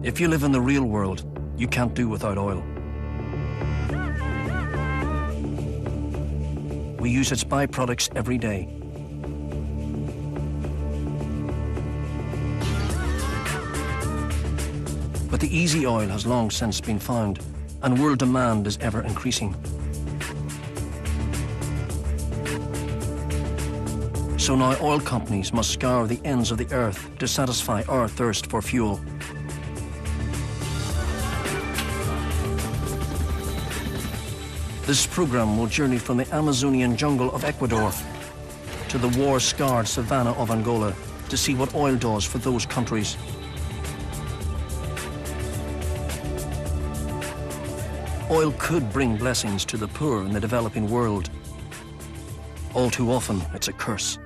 If you live in the real world, you can't do without oil. We use its byproducts every day. But the easy oil has long since been found, and world demand is ever increasing. So now oil companies must scour the ends of the earth to satisfy our thirst for fuel. This program will journey from the Amazonian jungle of Ecuador to the war-scarred savanna of Angola to see what oil does for those countries. Oil could bring blessings to the poor in the developing world. All too often, it's a curse.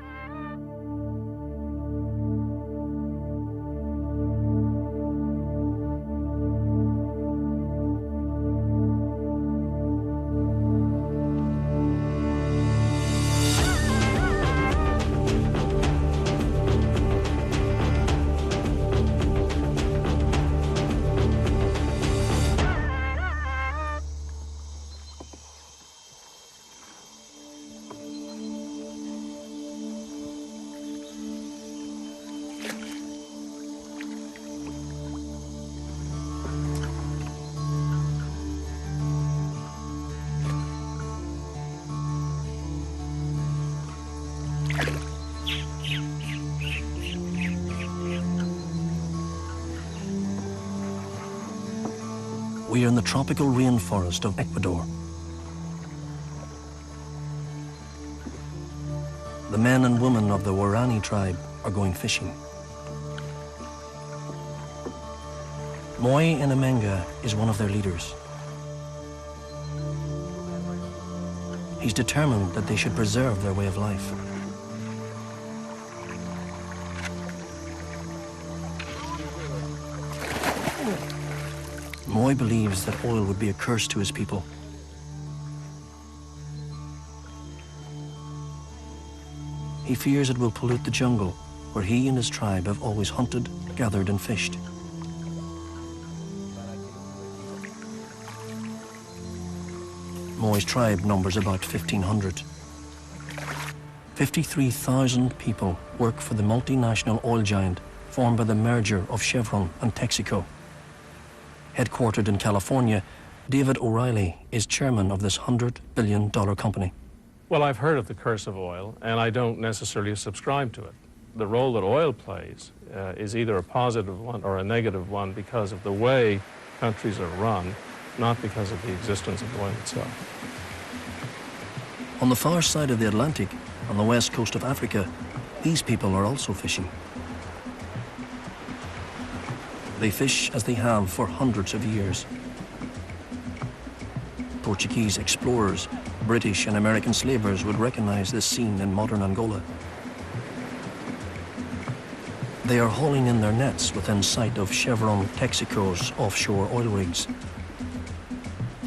We are in the tropical rainforest of Ecuador. The men and women of the Guarani tribe are going fishing. Moy Inamenga is one of their leaders. He's determined that they should preserve their way of life. Moy believes that oil would be a curse to his people. He fears it will pollute the jungle where he and his tribe have always hunted, gathered and fished. Moy's tribe numbers about 1,500. 53,000 people work for the multinational oil giant formed by the merger of Chevron and Texaco. Headquartered in California, David O'Reilly is chairman of this $100 billion company. Well, I've heard of the curse of oil, and I don't necessarily subscribe to it. The role that oil plays is either a positive one or a negative one because of the way countries are run, not because of the existence of oil itself. On the far side of the Atlantic, on the west coast of Africa, these people are also fishing. They fish as they have for hundreds of years. Portuguese explorers, British and American slavers would recognize this scene in modern Angola. They are hauling in their nets within sight of Chevron Texaco's offshore oil rigs.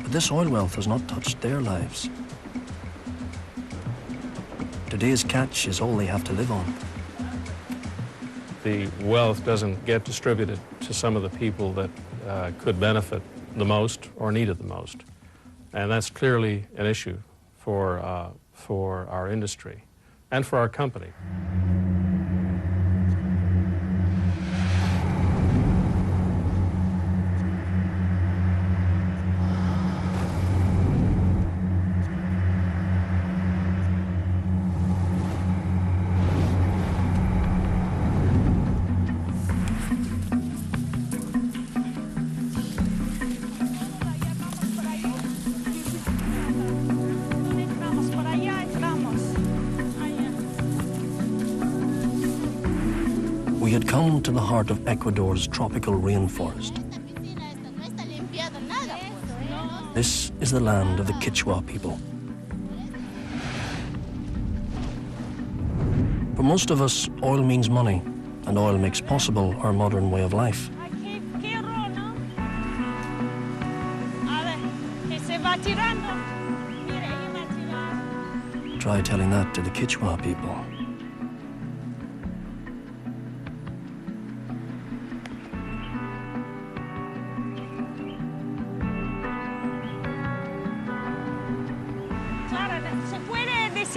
But this oil wealth has not touched their lives. Today's catch is all they have to live on. The wealth doesn't get distributed to some of the people that could benefit the most or need it the most. And that's clearly an issue for our industry and for our company. We had come to the heart of Ecuador's tropical rainforest. This is the land of the Quechua people. For most of us, oil means money, and oil makes possible our modern way of life. Try telling that to the Quechua people.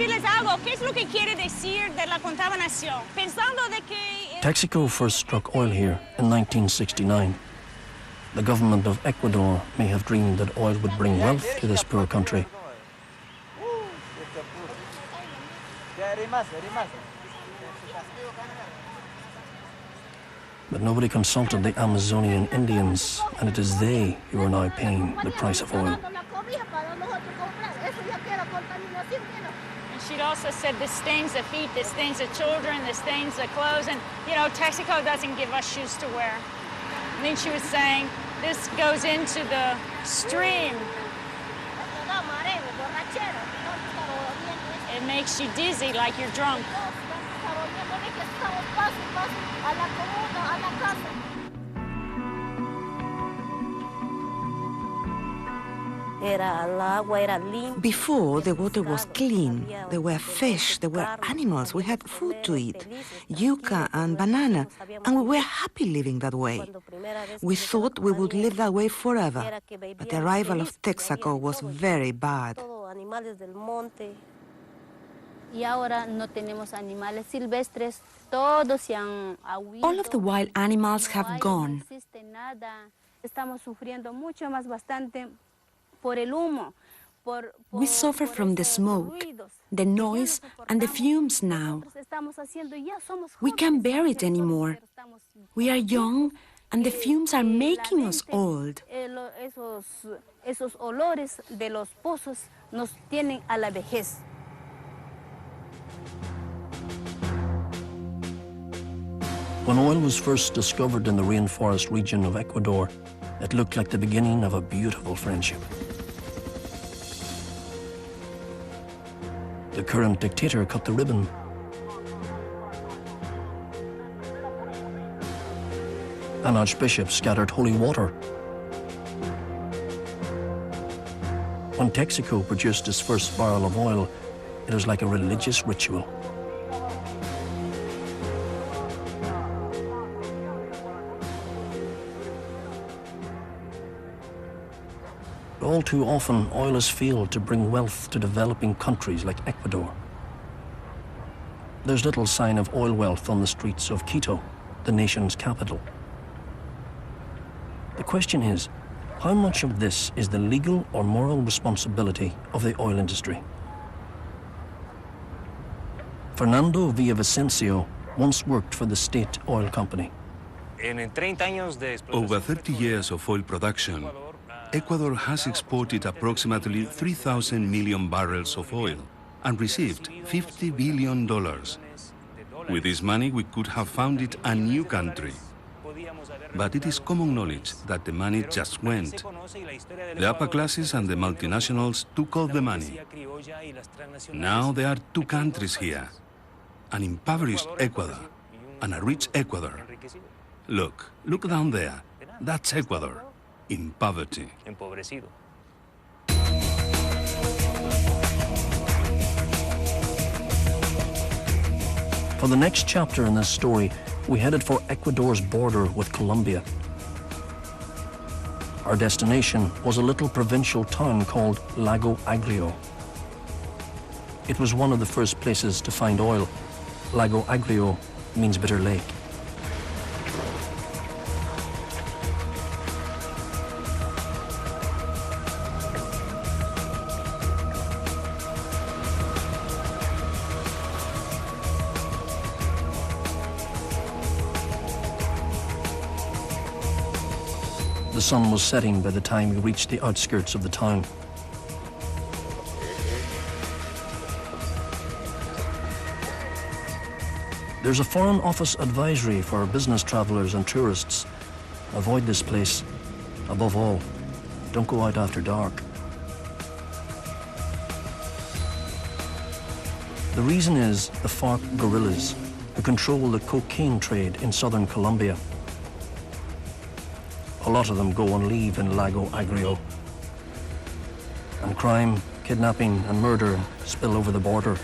decirles algo. ¿Qué es lo que quiere decir de la contaminación? Pensando de que... Texaco first struck oil here in 1969. The government of Ecuador may have dreamed that oil would bring wealth to this poor country. But nobody consulted the Amazonian Indians, and it is they who are now paying the price of oil. And she'd also said this stains the feet, this stains the children, this stains the clothes, and, you know, Texaco doesn't give us shoes to wear. I think she was saying this goes into the stream. It makes you dizzy like you're drunk. Before, the water was clean. There were fish, there were animals. We had food to eat, yuca and banana, and we were happy living that way. We thought we would live that way forever, but the arrival of Texaco was very bad. All of the wild animals have gone. We suffer from the smoke, the noise, and the fumes now. We can't bear it anymore. We are young, and the fumes are making us old. When oil was first discovered in the rainforest region of Ecuador, it looked like the beginning of a beautiful friendship. The current dictator cut the ribbon. An archbishop scattered holy water. When Texaco produced its first barrel of oil, it was like a religious ritual. All too often, oil has failed to bring wealth to developing countries like Ecuador. There's little sign of oil wealth on the streets of Quito, the nation's capital. The question is, how much of this is the legal or moral responsibility of the oil industry? Fernando Villavicencio once worked for the state oil company. Over 30 years of oil production, Ecuador has exported approximately 3,000 million barrels of oil and received $50 billion. With this money, we could have founded a new country. But it is common knowledge that the money just went. The upper classes and the multinationals took all the money. Now there are two countries here, an impoverished Ecuador and a rich Ecuador. Look down there. That's Ecuador. In poverty. For the next chapter in this story, we headed for Ecuador's border with Colombia. Our destination was a little provincial town called Lago Agrio. It was one of the first places to find oil. Lago Agrio means bitter lake. The sun was setting by the time we reached the outskirts of the town. There's a Foreign Office advisory for business travelers and tourists. Avoid this place. Above all, don't go out after dark. The reason is the FARC guerrillas, who control the cocaine trade in southern Colombia. A lot of them go on leave in Lago Agrio. And crime, kidnapping and murder spill over the border.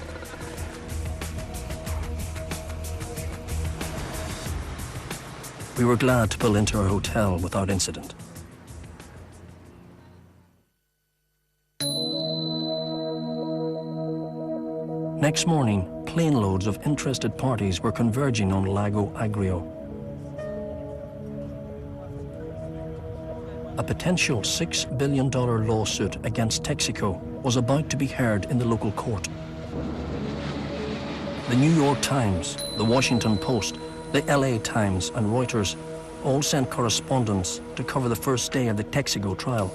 We were glad to pull into our hotel without incident. Next morning, plane loads of interested parties were converging on Lago Agrio. A potential $6 billion lawsuit against Texaco was about to be heard in the local court. The New York Times, the Washington Post, the LA Times and Reuters all sent correspondents to cover the first day of the Texaco trial.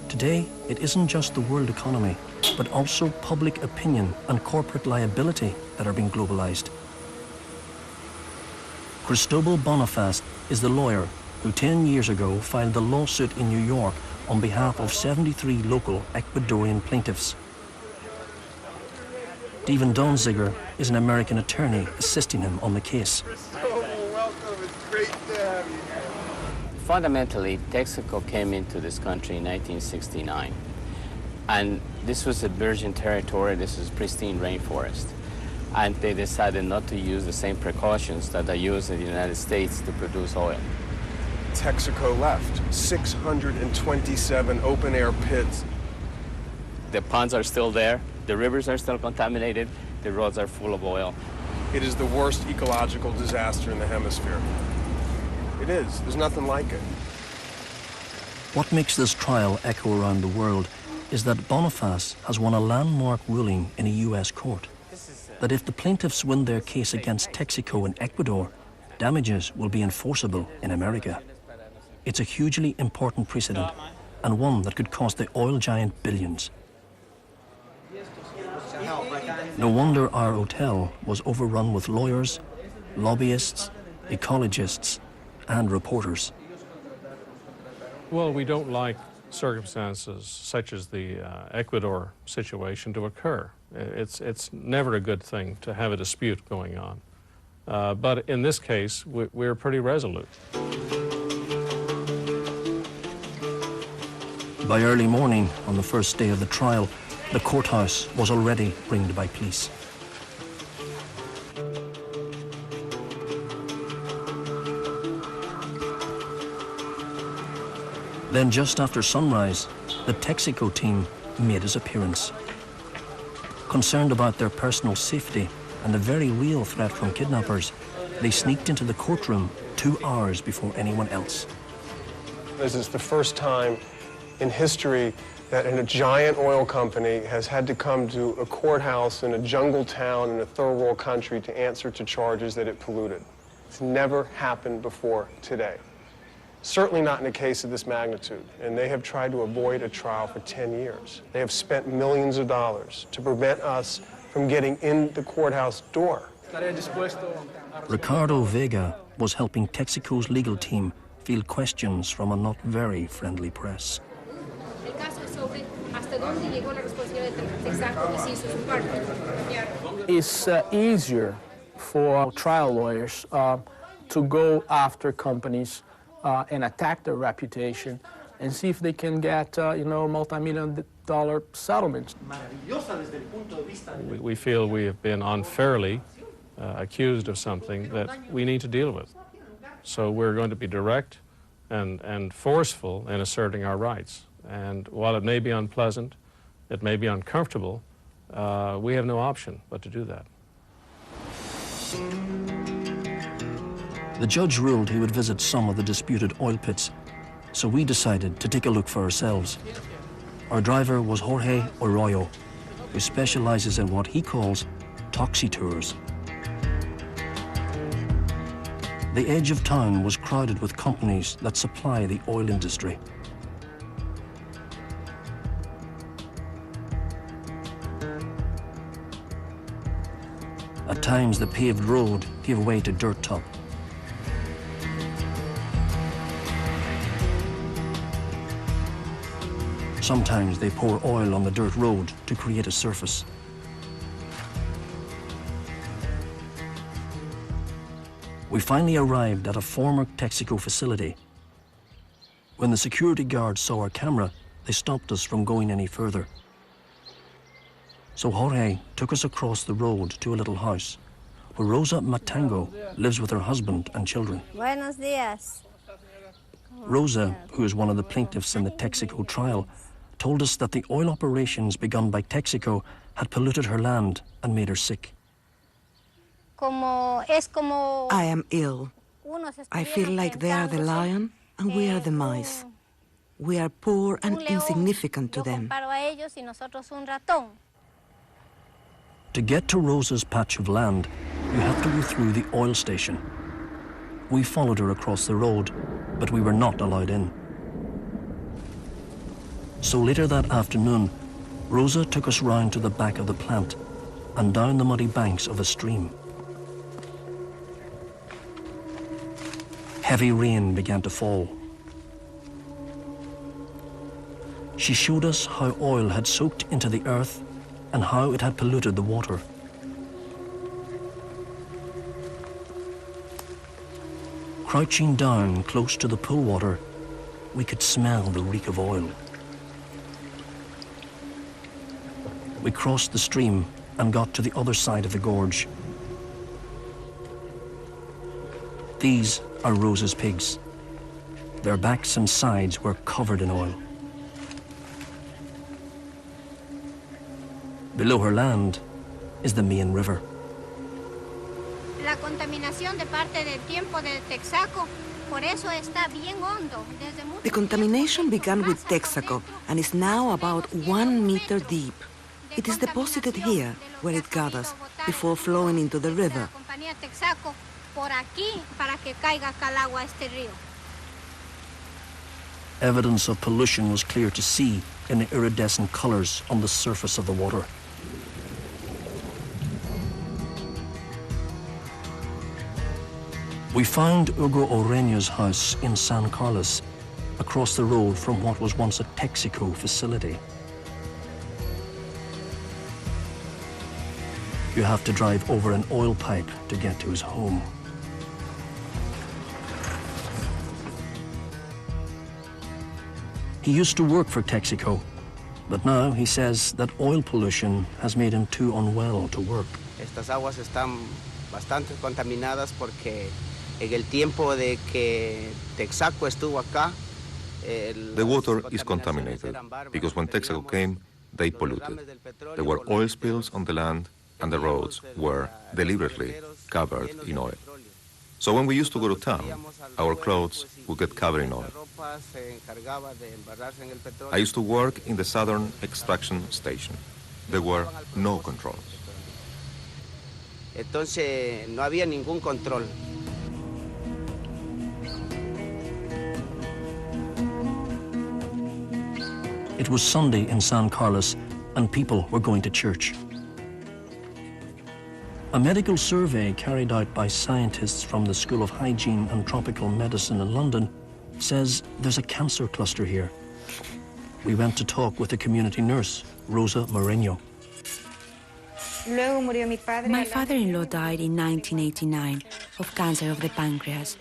Today, it isn't just the world economy, but also public opinion and corporate liability that are being globalized. Cristobal Boniface is the lawyer who 10 years ago filed the lawsuit in New York on behalf of 73 local Ecuadorian plaintiffs. Stephen Donziger is an American attorney assisting him on the case. Welcome, it's great to have you. Fundamentally, Texaco came into this country in 1969. And this was a virgin territory, this is pristine rainforest. And they decided not to use the same precautions that are used in the United States to produce oil. Texaco left 627 open-air pits. The ponds are still there, the rivers are still contaminated, the roads are full of oil. It is the worst ecological disaster in the hemisphere. It is. There's nothing like it. What makes this trial echo around the world is that Boniface has won a landmark ruling in a U.S. court, that if the plaintiffs win their case against Texaco in Ecuador, damages will be enforceable in America. It's a hugely important precedent, and one that could cost the oil giant billions. No wonder our hotel was overrun with lawyers, lobbyists, ecologists, and reporters. Well, we don't like circumstances such as the Ecuador situation to occur. It's never a good thing to have a dispute going on. But in this case, we're pretty resolute. By early morning on the first day of the trial, the courthouse was already ringed by police. Then just after sunrise, the Texaco team made its appearance. Concerned about their personal safety and the very real threat from kidnappers, they sneaked into the courtroom 2 hours before anyone else. This is the first time in history that a giant oil company has had to come to a courthouse in a jungle town in a third world country to answer to charges that it polluted. It's never happened before today. Certainly not in a case of this magnitude, and they have tried to avoid a trial for 10 years. They have spent millions of dollars to prevent us from getting in the courthouse door. Ricardo Vega was helping Texaco's legal team field questions from a not very friendly press. It's easier for trial lawyers to go after companies and attack their reputation and see if they can get, multi-million-dollar settlements. We feel we have been unfairly accused of something that we need to deal with. So we're going to be direct and forceful in asserting our rights. And while it may be unpleasant, it may be uncomfortable, we have no option but to do that. The judge ruled he would visit some of the disputed oil pits, so we decided to take a look for ourselves. Our driver was Jorge Arroyo, who specializes in what he calls Toxi tours. The edge of town was crowded with companies that supply the oil industry. At times, the paved road gave way to dirt top. Sometimes they pour oil on the dirt road to create a surface. We finally arrived at a former Texaco facility. When the security guards saw our camera, they stopped us from going any further. So Jorge took us across the road to a little house where Rosa Matango lives with her husband and children. Buenos días. Rosa, who is one of the plaintiffs in the Texaco trial, told us that the oil operations begun by Texaco had polluted her land and made her sick. I am ill. I feel like they are the lion and we are the mice. We are poor and insignificant to them. To get to Rosa's patch of land, you have to go through the oil station. We followed her across the road, but we were not allowed in. So later that afternoon, Rosa took us round to the back of the plant and down the muddy banks of a stream. Heavy rain began to fall. She showed us how oil had soaked into the earth and how it had polluted the water. Crouching down close to the pool water, we could smell the reek of oil. We crossed the stream and got to the other side of the gorge. These are Rosa's pigs. Their backs and sides were covered in oil. Below her land is the main river. La contaminación de parte del tiempo del Texaco, por eso está bien hondo. The contamination began with Texaco and is now about 1 meter deep. It is deposited here, where it gathers, before flowing into the river. Evidence of pollution was clear to see in the iridescent colors on the surface of the water. We found Hugo Oreña's house in San Carlos, across the road from what was once a Texaco facility. You have to drive over an oil pipe to get to his home. He used to work for Texaco, but now he says that oil pollution has made him too unwell to work. Estas aguas están bastante contaminadas porque en el tiempo de que Texaco estuvo acá, the water is contaminated because when Texaco came, they polluted. There were oil spills on the land and the roads were deliberately covered in oil. So when we used to go to town, our clothes would get covered in oil. I used to work in the Southern Extraction Station. There were no controls. Entonces no había ningún control. It was Sunday in San Carlos and people were going to church. A medical survey carried out by scientists from the School of Hygiene and Tropical Medicine in London says there's a cancer cluster here. We went to talk with the community nurse, Rosa Moreno. My father-in-law died in 1989 of cancer of the pancreas.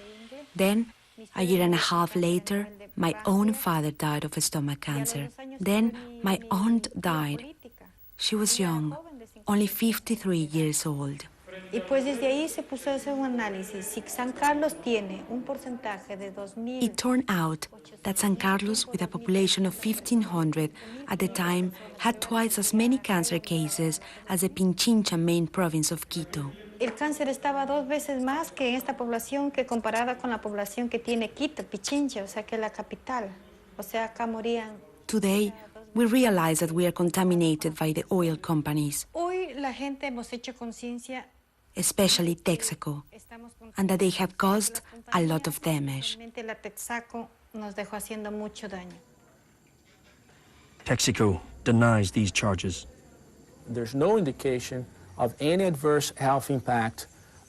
Then, a year and a half later, my own father died of stomach cancer. Then, my aunt died. She was young, only 53 years old. It turned out that San Carlos, with a population of 1,500 at the time, had twice as many cancer cases as the Pinchincha main province of Quito. El cáncer estaba 2 veces más que en esta población que comparada con la población que tiene Quito, Pichincha, o sea que es la capital. O sea, acá morían. Today, we realize that we are contaminated by the oil companies, Hoy la gente hemos hecho conciencia, especially Texaco, and that they have caused a lot of damage. realmente la Texaco nos dejó haciendo mucho daño. Texaco denies these charges. There's no indication of any adverse health impact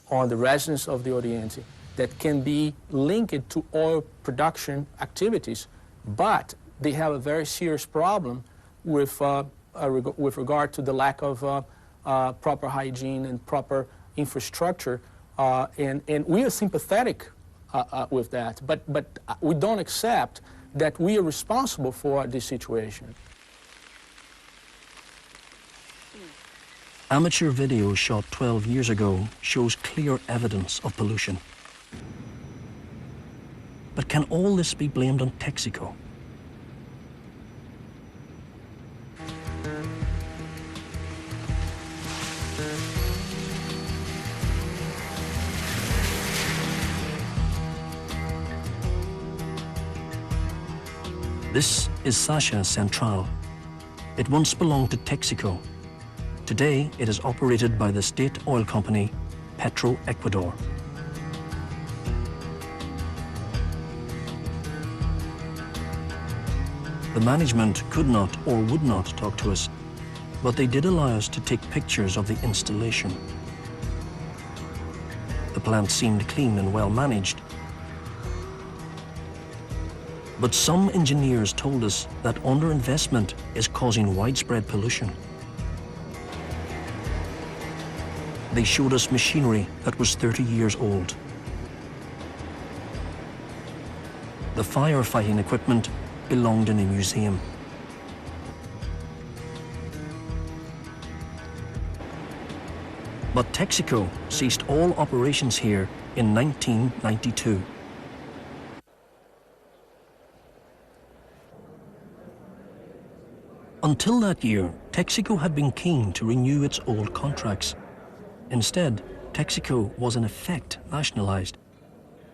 on the residents of the Oriente that can be linked to oil production activities, but they have a very serious problem with regard to the lack of proper hygiene and proper infrastructure, and we are sympathetic with that, but we don't accept that we are responsible for this situation. Amateur video shot 12 years ago shows clear evidence of pollution. But can all this be blamed on Texaco? This is Sasha Central. It once belonged to Texaco. Today, it is operated by the state oil company, Petroecuador. The management could not or would not talk to us, but they did allow us to take pictures of the installation. The plant seemed clean and well managed. But some engineers told us that underinvestment is causing widespread pollution. They showed us machinery that was 30 years old. The firefighting equipment belonged in a museum. But Texaco ceased all operations here in 1992. Until that year, Texaco had been keen to renew its old contracts. Instead, Texaco was in effect nationalized.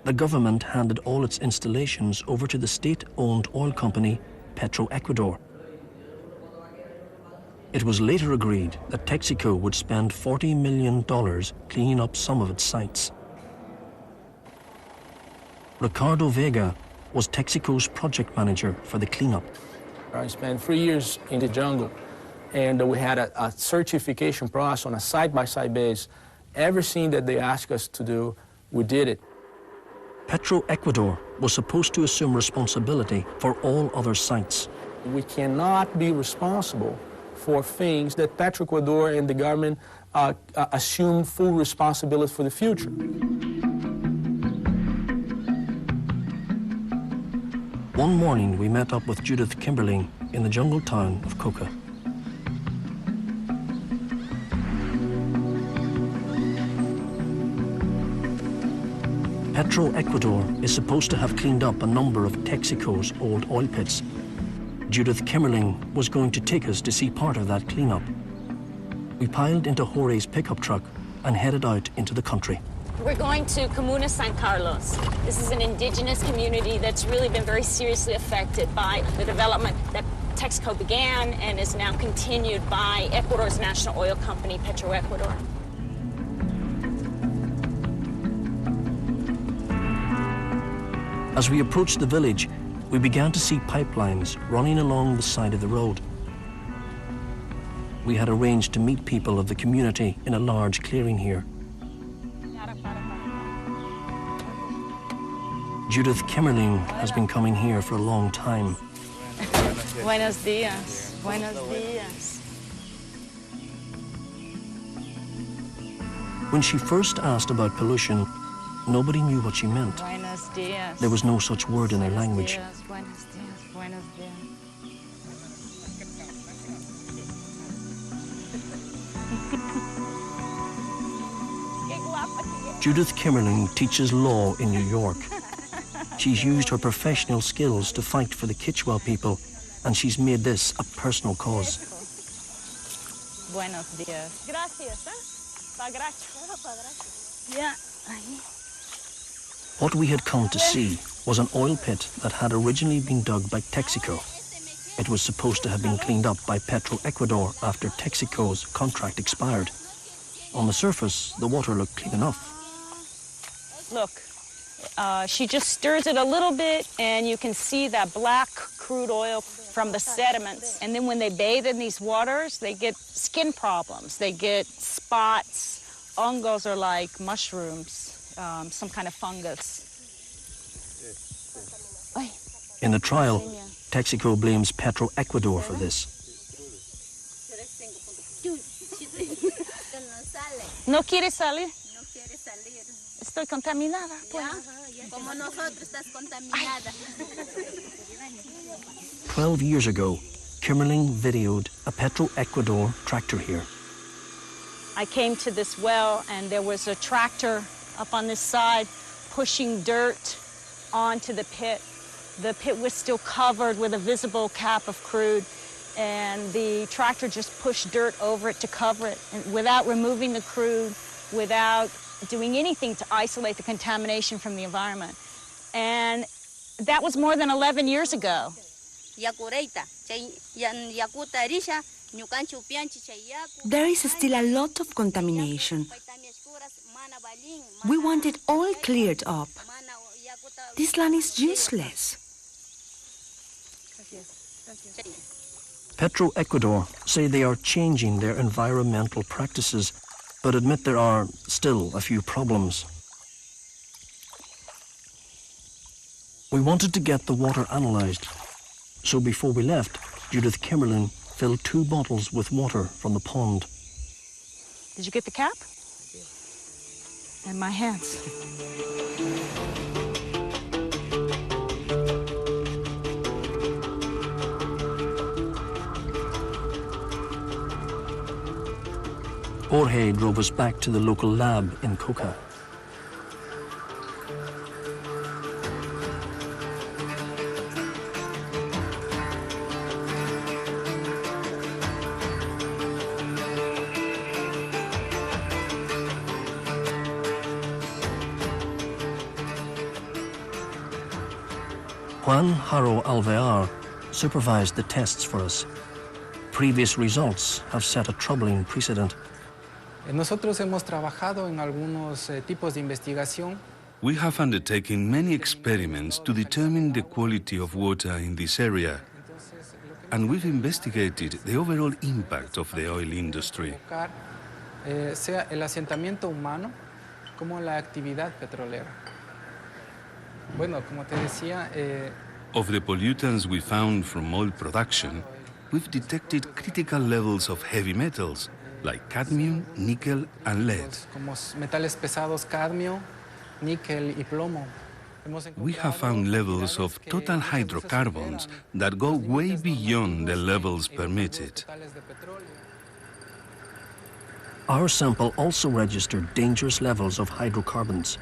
The government handed all its installations over to the state-owned oil company, Petroecuador. It was later agreed that Texaco would spend $40 million cleaning up some of its sites. Ricardo Vega was Texaco's project manager for the cleanup. I spent 3 years in the jungle, and we had a certification process on a side-by-side basis. Everything that they asked us to do, we did it. Petroecuador was supposed to assume responsibility for all other sites. We cannot be responsible for things that Petroecuador and the government assume full responsibility for the future. One morning, we met up with Judith Kimberling in the jungle town of Coca. Petroecuador is supposed to have cleaned up a number of Texaco's old oil pits. Judith Kimmerling was going to take us to see part of that cleanup. We piled into Jorge's pickup truck and headed out into the country. We're going to Comuna San Carlos. This is an indigenous community that's really been very seriously affected by the development that Texaco began and is now continued by Ecuador's national oil company, Petroecuador. As we approached the village, we began to see pipelines running along the side of the road. We had arranged to meet people of the community in a large clearing here. Judith Kimmerling has been coming here for a long time. Buenos dias. Buenos dias. When she first asked about pollution, nobody knew what she meant. Buenos dias. There was no such word in their language. Buenos dias. Buenos dias. Judith Kimmerling teaches law in New York. She's used her professional skills to fight for the Quechua people, and she's made this a personal cause. Buenos dias. Gracias, Yeah. What we had come to see was an oil pit that had originally been dug by Texaco. It was supposed to have been cleaned up by Petroecuador after Texaco's contract expired. On the surface, the water looked clean enough. Look, she just stirs it a little bit, and you can see that black crude oil from the sediments. And then when they bathe in these waters, they get skin problems. They get spots. Hongos are like mushrooms, some kind of fungus. In the trial, Texaco blames Petroecuador for this. No quiere salir. Estoy contaminada. Como nosotros estás contaminada. 12 years ago, Kimmerling videoed a Petroecuador tractor here. I came to this well, and there was a tractor up on this side pushing dirt onto the pit. The pit was still covered with a visible cap of crude, and the tractor just pushed dirt over it to cover it, and without removing the crude, without doing anything to isolate the contamination from the environment. And that was more than 11 years ago. There is still a lot of contamination. We want it all cleared up. This land is useless. Petro-Ecuador say they are changing their environmental practices, but admit there are still a few problems. We wanted to get the water analysed, so before we left, Judith Kimmerlin filled 2 bottles with water from the pond. Did you get the cap? And my hands. Jorge drove us back to the local lab in Coca. Juan Haro Alvear supervised the tests for us. Previous results have set a troubling precedent. Nosotros hemos trabajado en algunos tipos de investigación. We have undertaken many experiments to determine the quality of water in this area, and we've investigated the overall impact of the oil industry. Sea el asentamiento humano como la actividad petrolera. Bueno, como te decía, Of the pollutants we found from oil production, we've detected critical levels of heavy metals like cadmium, nickel, and lead. Como metales pesados, cadmio, níquel y plomo. We have found levels of total hydrocarbons that go way beyond the levels permitted. Our sample also registered dangerous levels of hydrocarbons.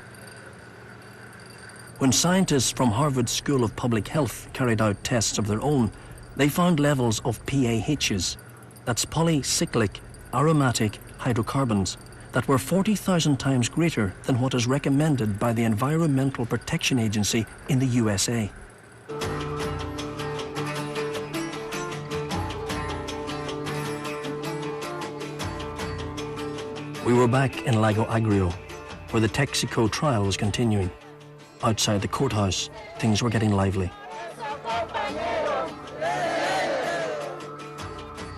When scientists from Harvard School of Public Health carried out tests of their own, they found levels of PAHs, that's polycyclic aromatic hydrocarbons, that were 40,000 times greater than what is recommended by the Environmental Protection Agency in the USA. We were back in Lago Agrio, where the Texaco trial was continuing. Outside the courthouse, things were getting lively.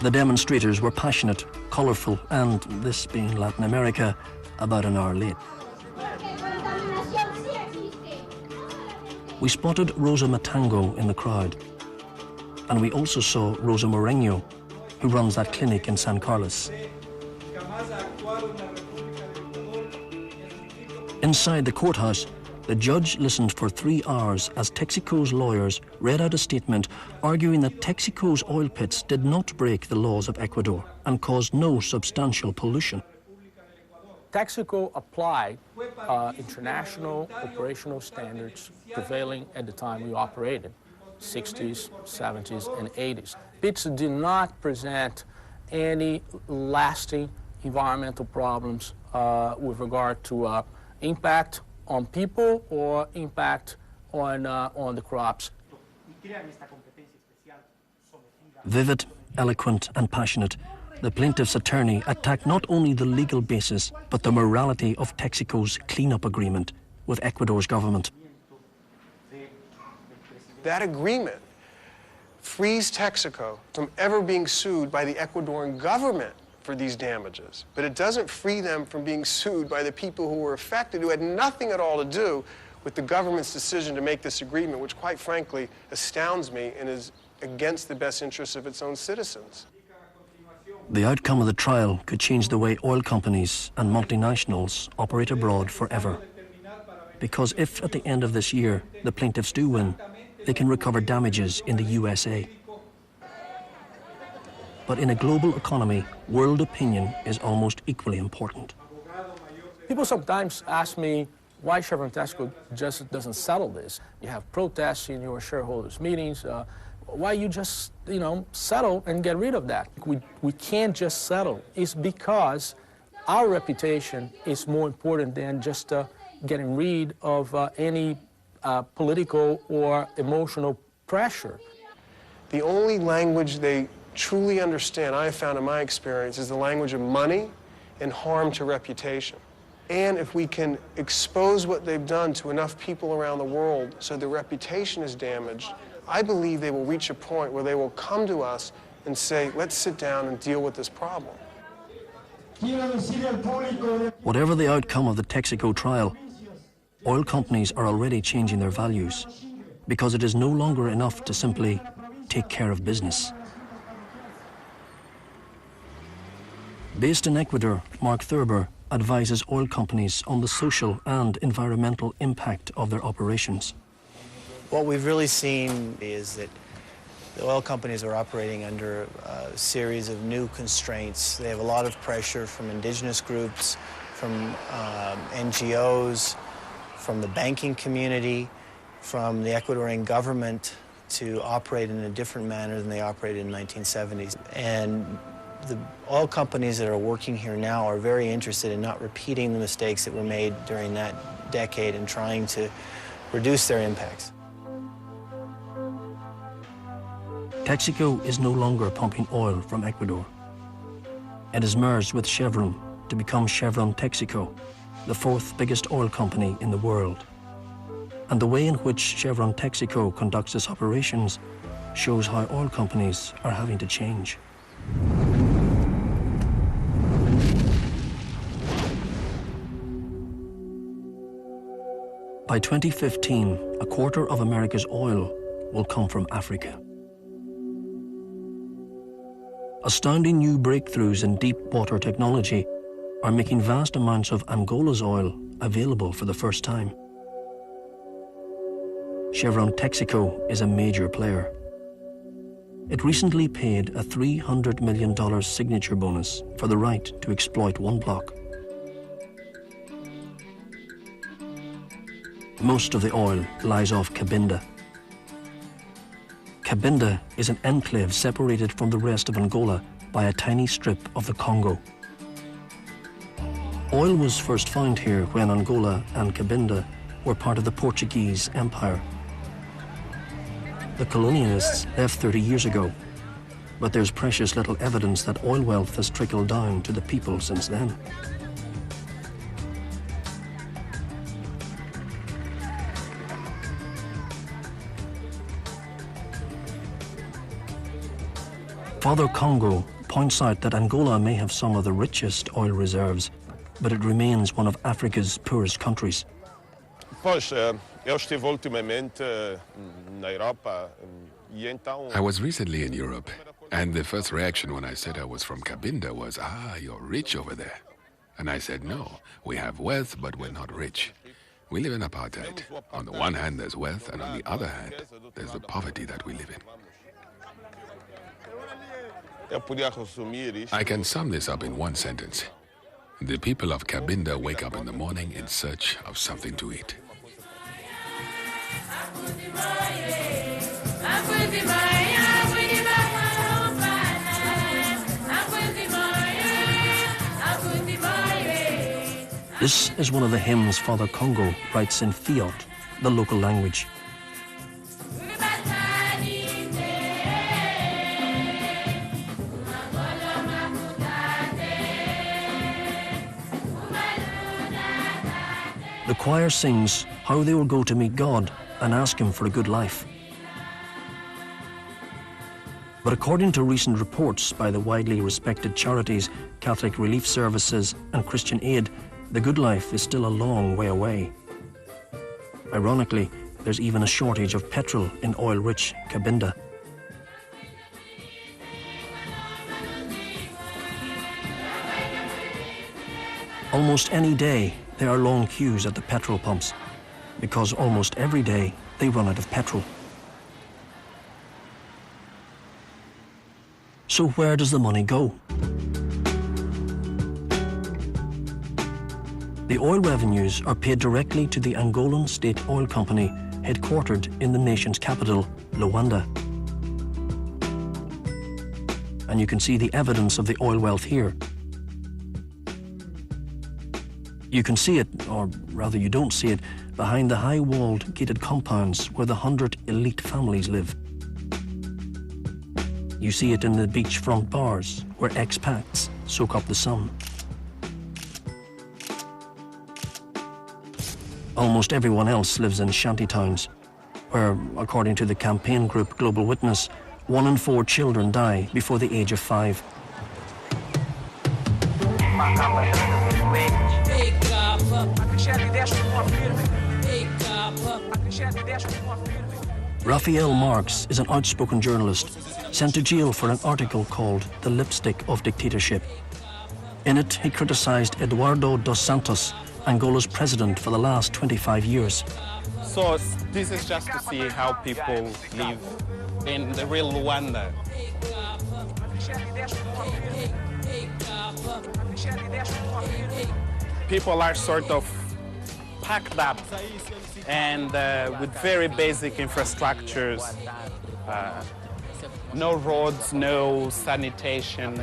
The demonstrators were passionate, colourful, and, this being Latin America, about an hour late. We spotted Rosa Matango in the crowd, and we also saw Rosa Moreno, who runs that clinic in San Carlos. Inside the courthouse, the judge listened for 3 hours as Texaco's lawyers read out a statement arguing that Texaco's oil pits did not break the laws of Ecuador and caused no substantial pollution. Texaco applied international operational standards prevailing at the time we operated, 60s, 70s, and 80s. Pits did not present any lasting environmental problems with regard to impact on people or impact on the crops. Vivid, eloquent, and passionate, the plaintiff's attorney attacked not only the legal basis, but the morality of Texaco's cleanup agreement with Ecuador's government. That agreement frees Texaco from ever being sued by the Ecuadorian government for these damages, but it doesn't free them from being sued by the people who were affected, who had nothing at all to do with the government's decision to make this agreement, which quite frankly astounds me and is against the best interests of its own citizens. The outcome of the trial could change the way oil companies and multinationals operate abroad forever. Because if at the end of this year the plaintiffs do win, they can recover damages in the USA. But in a global economy, world opinion is almost equally important. People sometimes ask me why Chevron Texaco just doesn't settle this. You have protests in your shareholders' meetings. Why you just, settle and get rid of that? We can't just settle. It's because our reputation is more important than just getting rid of any political or emotional pressure. The only language they truly understand, I have found in my experience, is the language of money and harm to reputation. And if we can expose what they've done to enough people around the world so their reputation is damaged, I believe they will reach a point where they will come to us and say, let's sit down and deal with this problem. Whatever the outcome of the Texaco trial, oil companies are already changing their values because it is no longer enough to simply take care of business. Based in Ecuador, Mark Thurber advises oil companies on the social and environmental impact of their operations. What we've really seen is that the oil companies are operating under a series of new constraints. They have a lot of pressure from indigenous groups, from NGOs, from the banking community, from the Ecuadorian government to operate in a different manner than they operated in the 1970s. And the oil companies that are working here now are very interested in not repeating the mistakes that were made during that decade and trying to reduce their impacts. Texaco is no longer pumping oil from Ecuador. It has merged with Chevron to become Chevron Texaco, the fourth biggest oil company in the world. And the way in which Chevron Texaco conducts its operations shows how oil companies are having to change. By 2015, a quarter of America's oil will come from Africa. Astounding new breakthroughs in deep water technology are making vast amounts of Angola's oil available for the first time. Chevron Texaco is a major player. It recently paid a $300 million signature bonus for the right to exploit one block. Most of the oil lies off Cabinda. Cabinda is an enclave separated from the rest of Angola by a tiny strip of the Congo. Oil was first found here when Angola and Cabinda were part of the Portuguese Empire. The colonialists left 30 years ago, but there's precious little evidence that oil wealth has trickled down to the people since then. Father Congo points out that Angola may have some of the richest oil reserves, but it remains one of Africa's poorest countries. I was recently in Europe, and the first reaction when I said I was from Cabinda was, you're rich over there. And I said, no, we have wealth, but we're not rich. We live in apartheid. On the one hand, there's wealth, and on the other hand, there's the poverty that we live in. I can sum this up in one sentence. The people of Cabinda wake up in the morning in search of something to eat. This is one of the hymns Father Congo writes in Fiot, the local language. The choir sings how they will go to meet God and ask Him for a good life. But according to recent reports by the widely respected charities, Catholic Relief Services and Christian Aid, the good life is still a long way away. Ironically, there's even a shortage of petrol in oil-rich Cabinda. Almost any day, there are long queues at the petrol pumps, because almost every day they run out of petrol. So where does the money go? The oil revenues are paid directly to the Angolan State Oil Company, headquartered in the nation's capital, Luanda. And you can see the evidence of the oil wealth here. You can see it, or rather you don't see it, behind the high-walled gated compounds where the 100 elite families live. You see it in the beachfront bars where expats soak up the sun. Almost everyone else lives in shantytowns, where, according to the campaign group Global Witness, 1 in 4 children die before the age of 5. Raphael Marx is an outspoken journalist sent to jail for an article called The Lipstick of Dictatorship. In it, he criticized Eduardo dos Santos, Angola's president for the last 25 years. So this is just to see how people live in the real Rwanda. People are sort of packed up and with very basic infrastructures, no roads, no sanitation.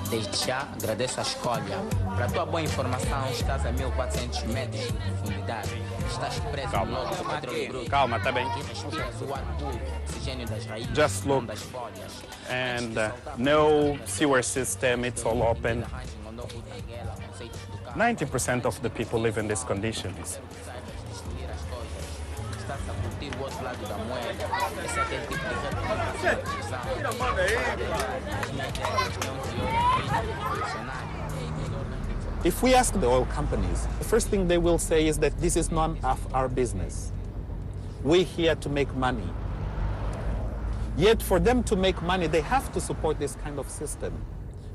Desde já, agradeço a escolha. Para a tua boa informação, estás a 1.400 metros de profundidade. Estás preso no lodo do petróleo bruto. Calma, tá bem. Just look, and no sewer system, it's all open. 90% of the people live in these conditions. If we ask the oil companies, the first thing they will say is that this is none of our business. We're here to make money. Yet for them to make money, they have to support this kind of system.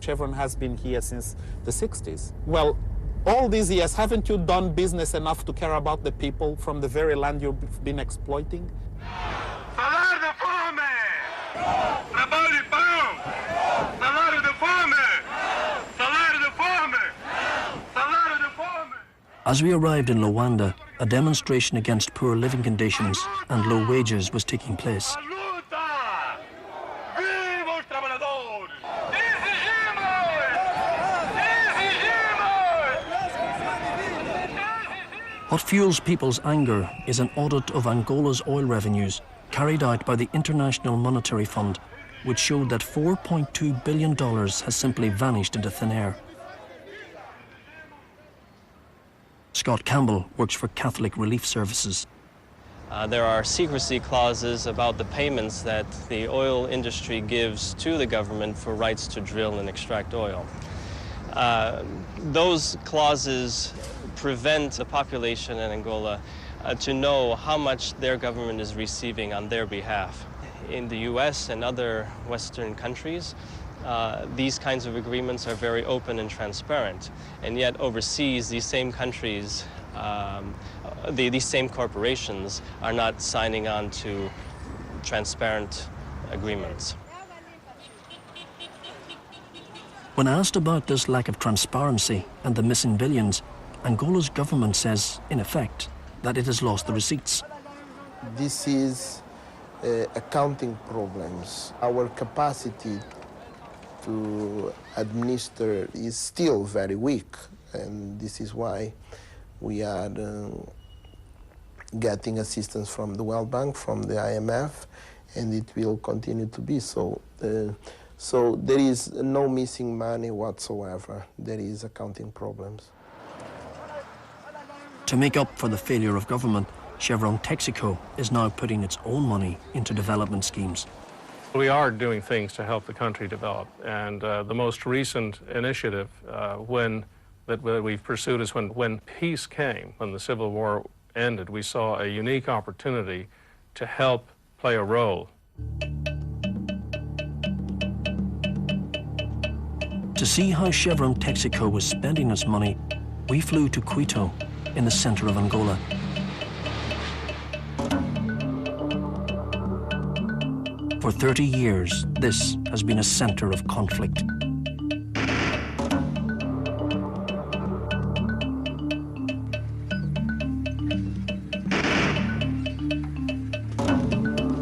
Chevron has been here since the 60s. Well, all these years, haven't you done business enough to care about the people from the very land you've been exploiting? Salário da fome! Trabalho e pão! Salário da fome! Salário da fome! Salário da fome! As we arrived in Luanda, a demonstration against poor living conditions and low wages was taking place. What fuels people's anger is an audit of Angola's oil revenues carried out by the International Monetary Fund, which showed that $4.2 billion has simply vanished into thin air. Scott Campbell works for Catholic Relief Services. There are secrecy clauses about the payments that the oil industry gives to the government for rights to drill and extract oil. Those clauses prevent the population in Angola to know how much their government is receiving on their behalf. In the US and other Western countries, these kinds of agreements are very open and transparent. And yet overseas, these same countries, these same corporations are not signing on to transparent agreements. When asked about this lack of transparency and the missing billions, Angola's government says, in effect, that it has lost the receipts. This is accounting problems. Our capacity to administer is still very weak, and this is why we are getting assistance from the World Bank, from the IMF, and it will continue to be so. So there is no missing money whatsoever. There is accounting problems. To make up for the failure of government, Chevron Texaco is now putting its own money into development schemes. We are doing things to help the country develop, and the most recent initiative that we've pursued is when peace came, when the Civil War ended, we saw a unique opportunity to help play a role. To see how Chevron Texaco was spending its money, we flew to Quito, in the center of Angola. For 30 years, this has been a center of conflict.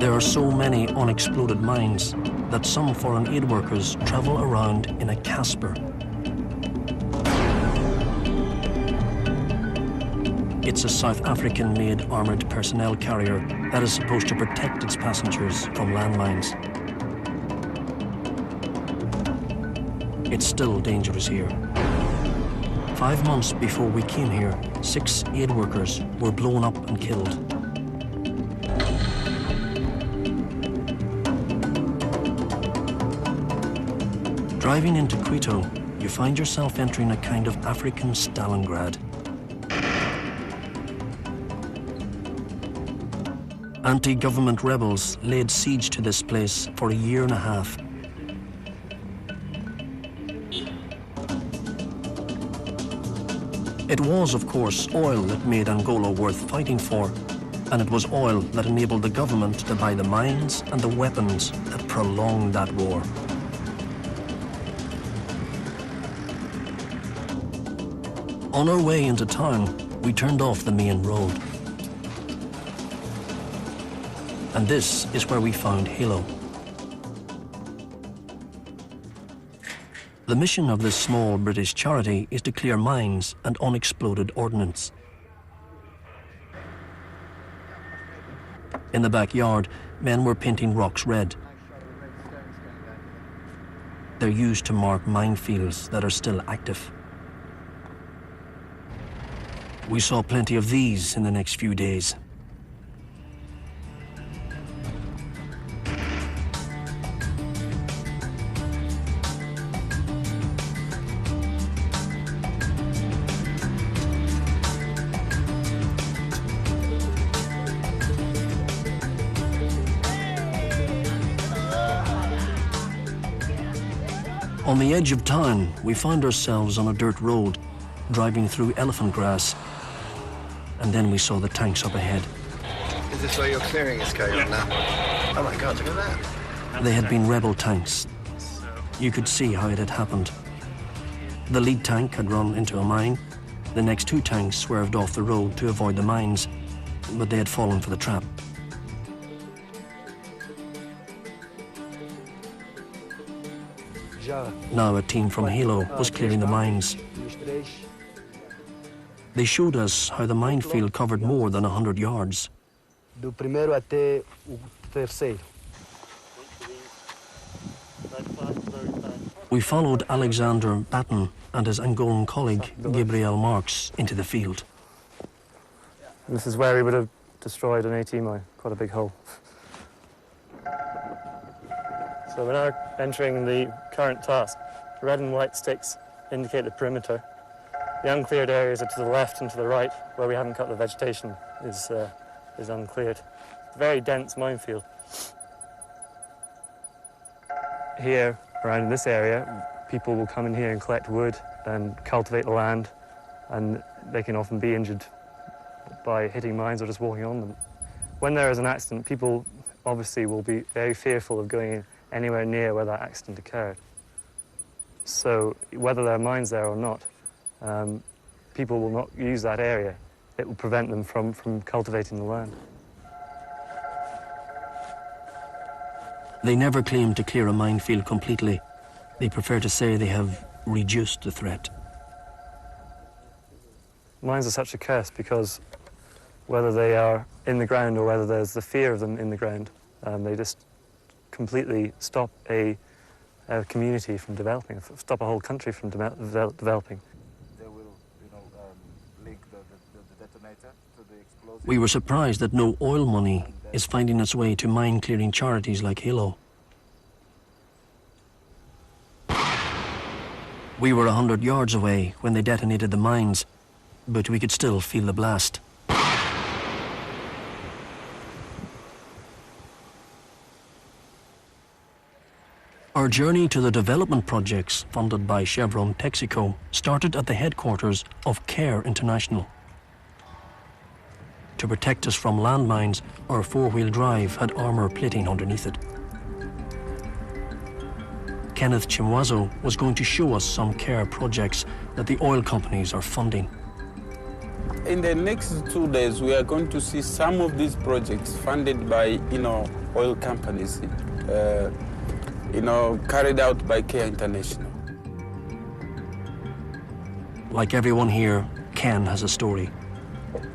There are so many unexploded mines that some foreign aid workers travel around in a Casper. It's a South African-made armoured personnel carrier that is supposed to protect its passengers from landmines. It's still dangerous here. 5 months before we came here, 6 aid workers were blown up and killed. Driving into Quito, you find yourself entering a kind of African Stalingrad. Anti-government rebels laid siege to this place for a year and a half. It was, of course, oil that made Angola worth fighting for, and it was oil that enabled the government to buy the mines and the weapons that prolonged that war. On our way into town, we turned off the main road. And this is where we found Halo. The mission of this small British charity is to clear mines and unexploded ordnance. In the backyard, men were painting rocks red. They're used to mark minefields that are still active. We saw plenty of these in the next few days. On the edge of town, we found ourselves on a dirt road, driving through elephant grass. And then we saw the tanks up ahead. Is this where your clearing is going on now? Oh my God, look at that. They had been rebel tanks. You could see how it had happened. The lead tank had run into a mine. The next 2 tanks swerved off the road to avoid the mines, but they had fallen for the trap. Now a team from Halo was clearing the mines. They showed us how the minefield covered more than 100 yards. Do primeiro até o terceiro. We followed Alexander Batten and his Angolan colleague, Gabriel Marx, into the field. And this is where we would have destroyed an AT mine, quite a big hole. So we're now entering the current task. The red and white sticks indicate the perimeter. The uncleared areas are to the left and to the right, where we haven't cut the vegetation is uncleared. It's a very dense minefield. Here, around in this area, people will come in here and collect wood and cultivate the land, and they can often be injured by hitting mines or just walking on them. When there is an accident, people obviously will be very fearful of going anywhere near where that accident occurred. So whether there are mines there or not, people will not use that area. It will prevent them from cultivating the land. They never claim to clear a minefield completely. They prefer to say they have reduced the threat. Mines are such a curse because whether they are in the ground or whether there's the fear of them in the ground, they just completely stop a community from developing, stop a whole country from developing. They will, link the detonator to the explosive. We were surprised that no oil money is finding its way to mine-clearing charities like Halo. We were 100 yards away when they detonated the mines, but we could still feel the blast. Our journey to the development projects funded by Chevron Texaco started at the headquarters of CARE International. To protect us from landmines, our four-wheel drive had armour plating underneath it. Kenneth Chimwazo was going to show us some CARE projects that the oil companies are funding. In the next 2 days, we are going to see some of these projects funded by, oil companies, carried out by CARE International. Like everyone here, Ken has a story.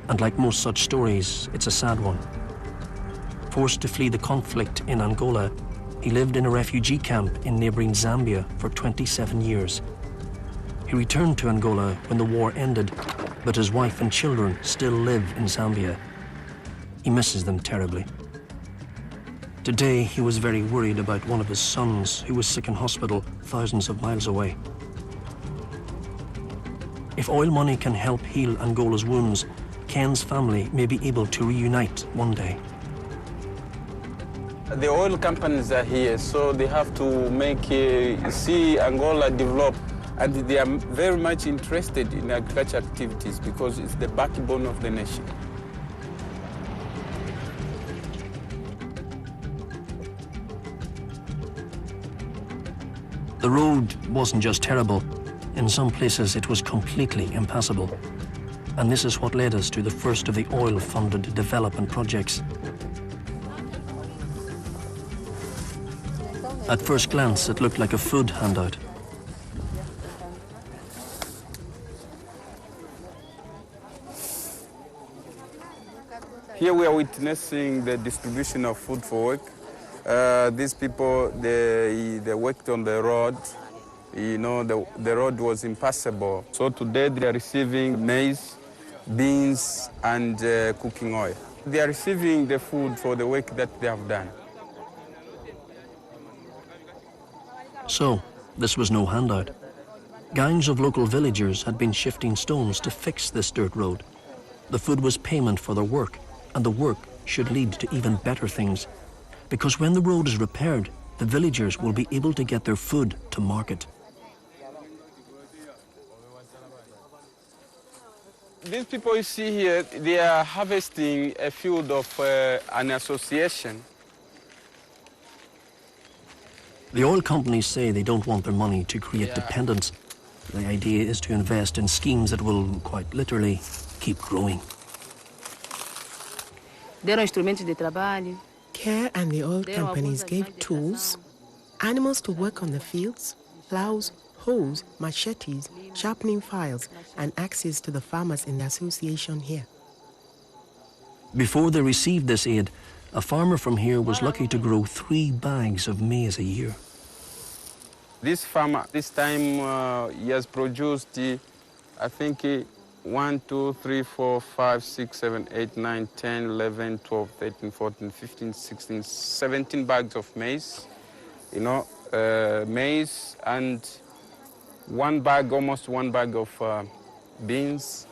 And like most such stories, it's a sad one. Forced to flee the conflict in Angola, he lived in a refugee camp in neighboring Zambia for 27 years. He returned to Angola when the war ended, but his wife and children still live in Zambia. He misses them terribly. Today, he was very worried about one of his sons who was sick in hospital thousands of miles away. If oil money can help heal Angola's wounds, Ken's family may be able to reunite one day. The oil companies are here, so they have to see Angola develop. And they are very much interested in agriculture activities because it's the backbone of the nation. The road wasn't just terrible. In some places, it was completely impassable. And this is what led us to the first of the oil-funded development projects. At first glance, it looked like a food handout. Here we are witnessing the distribution of food for work. These people, they worked on the road. You know, the road was impassable. So today they are receiving maize, beans, and cooking oil. They are receiving the food for the work that they have done. So, this was no handout. Gangs of local villagers had been shifting stones to fix this dirt road. The food was payment for their work, and the work should lead to even better things. Because when the road is repaired, the villagers will be able to get their food to market. These people you see here, they are harvesting a field of an association. The oil companies say they don't want their money to create dependence. The idea is to invest in schemes that will, quite literally, keep growing. Care and the oil companies gave tools, animals to work on the fields, plows, hoes, machetes, sharpening files, and axes to the farmers in the association here. Before they received this aid, a farmer from here was lucky to grow 3 bags of maize a year. This farmer, this time, he has produced, I think, 1, 2, 3, 4, 5, 6, 7, 8, 9, 10, 11, 12, 13, 14, 15, 16, 17 bags of maize, maize, and almost one bag of beans,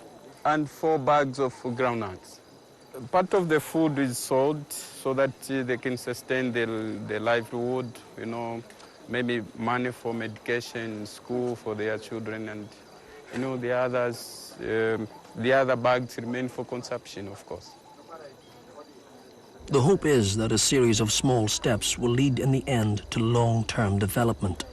and 4 bags of groundnuts. Part of the food is sold so that they can sustain their livelihood, maybe money for medication, school for their children, and the other bags remain for consumption, of course. The hope is that a series of small steps will lead in the end to long-term development.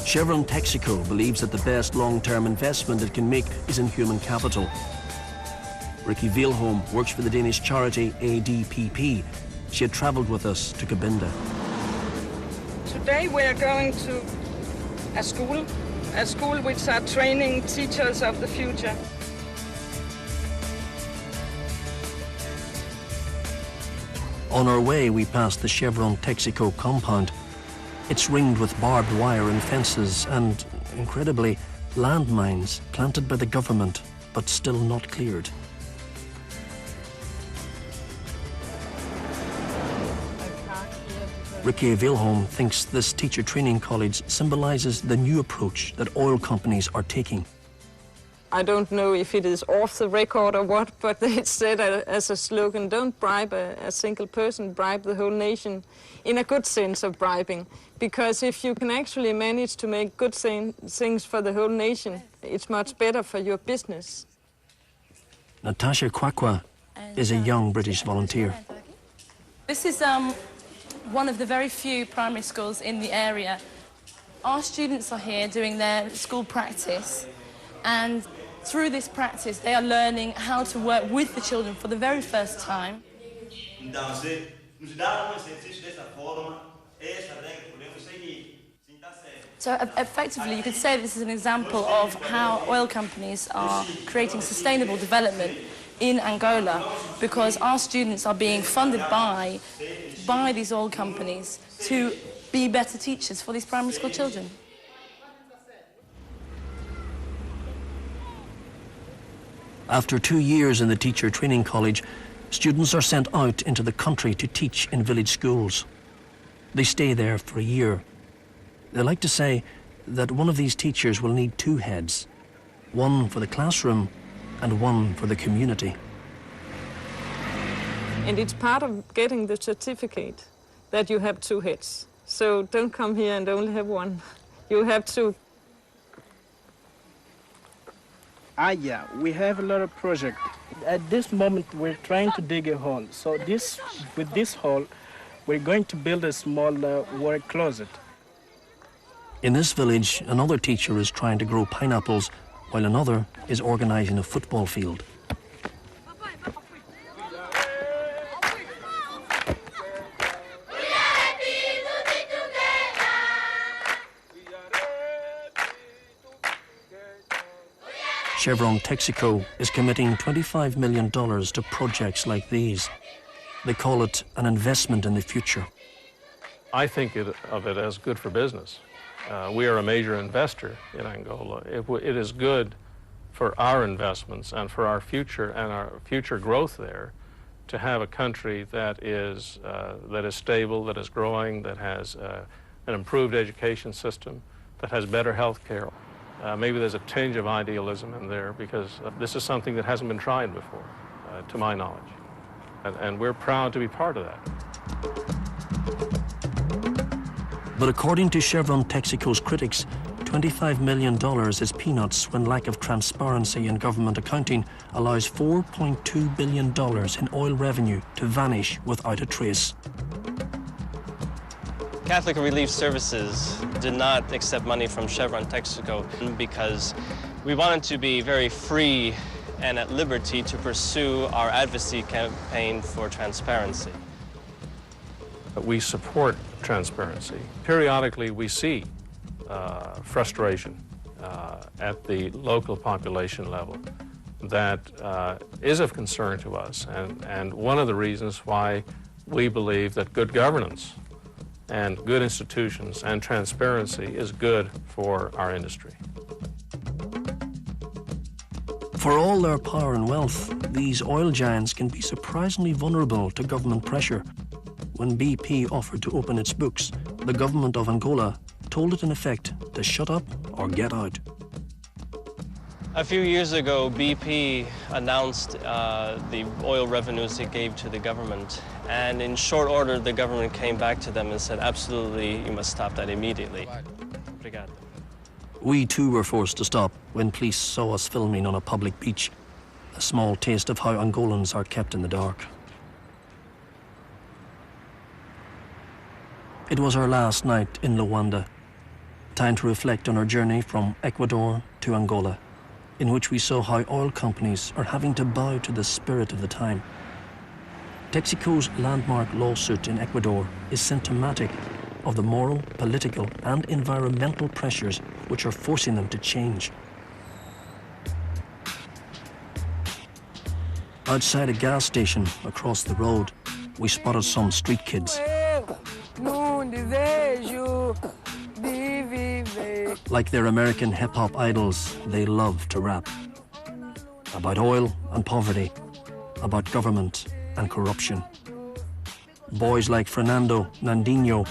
Chevron Texaco believes that the best long-term investment it can make is in human capital. Ricky Veilholm works for the Danish charity ADPP. She had travelled with us to Cabinda. Today we are going to a school which are training teachers of the future. On our way, we passed the Chevron Texaco compound. It's ringed with barbed wire and fences and, incredibly, landmines planted by the government, but still not cleared. Ricky Veilholm thinks this teacher training college symbolises the new approach that oil companies are taking. I don't know if it is off the record or what, but it's said as a slogan, don't bribe a single person, bribe the whole nation, in a good sense of bribing. Because if you can actually manage to make good things for the whole nation, it's much better for your business. Natasha Kwakwa is a young British volunteer. This is one of the very few primary schools in the area. Our students are here doing their school practice, and through this practice they are learning how to work with the children for the very first time. So effectively, you could say this is an example of how oil companies are creating sustainable development in Angola, because our students are being funded by these oil companies to be better teachers for these primary school children. After 2 years in the teacher training college, students are sent out into the country to teach in village schools. They stay there for a year. They like to say that one of these teachers will need 2 heads, one for the classroom and one for the community. And it's part of getting the certificate that you have 2 heads. So don't come here and only have one. You have 2. Yeah, we have a lot of projects. At this moment, we're trying to dig a hole. So with this hole, we're going to build a small work closet. In this village, another teacher is trying to grow pineapples, while another is organizing a football field. Chevron Texaco is committing $25 million to projects like these. They call it an investment in the future. I think of it as good for business. We are a major investor in Angola. It is good for our investments and for our future growth there to have a country that is stable, that is growing, that has an improved education system, that has better health care. Maybe there's a tinge of idealism in there because this is something that hasn't been tried before, to my knowledge. And we're proud to be part of that. But according to Chevron Texaco's critics, $25 million is peanuts when lack of transparency in government accounting allows $4.2 billion in oil revenue to vanish without a trace. Catholic Relief Services did not accept money from Chevron Texaco because we wanted to be very free and at liberty to pursue our advocacy campaign for transparency. We support transparency. Periodically, we see frustration at the local population level that is of concern to us, and one of the reasons why we believe that good governance and good institutions and transparency is good for our industry. For all their power and wealth, these oil giants can be surprisingly vulnerable to government pressure. When BP offered to open its books, the government of Angola told it in effect to shut up or get out. A few years ago, BP announced the oil revenues it gave to the government, and in short order, the government came back to them and said, absolutely, you must stop that immediately. Obrigado. We too were forced to stop when police saw us filming on a public beach, a small taste of how Angolans are kept in the dark. It was our last night in Luanda, time to reflect on our journey from Ecuador to Angola, in which we saw how oil companies are having to bow to the spirit of the time. Texaco's landmark lawsuit in Ecuador is symptomatic of the moral, political and environmental pressures which are forcing them to change. Outside a gas station across the road, we spotted some street kids. Like their American hip-hop idols, they love to rap. About oil and poverty, about government and corruption. Boys like Fernando, Nandinho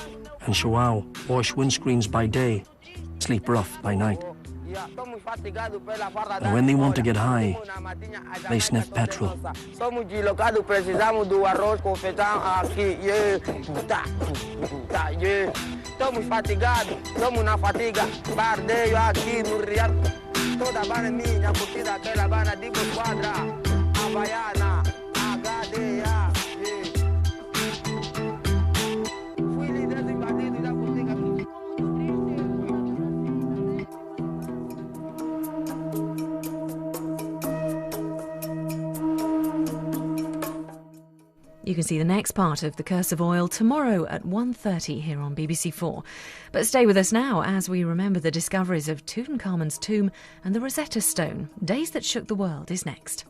and Joao wash windscreens by day, sleep rough by night. And when they want to get high, they sniff petrol. Estamos fatigados, somos na fatiga, bardeio aqui no Real. Toda a banda minha, curtida aquela banda de Quadra, Havaiana, HDA. Fui líder invadido da curtida. You can see the next part of The Curse of Oil tomorrow at 1:30 here on BBC4. But stay with us now as we remember the discoveries of Tutankhamun's tomb and the Rosetta Stone. Days That Shook the World is next.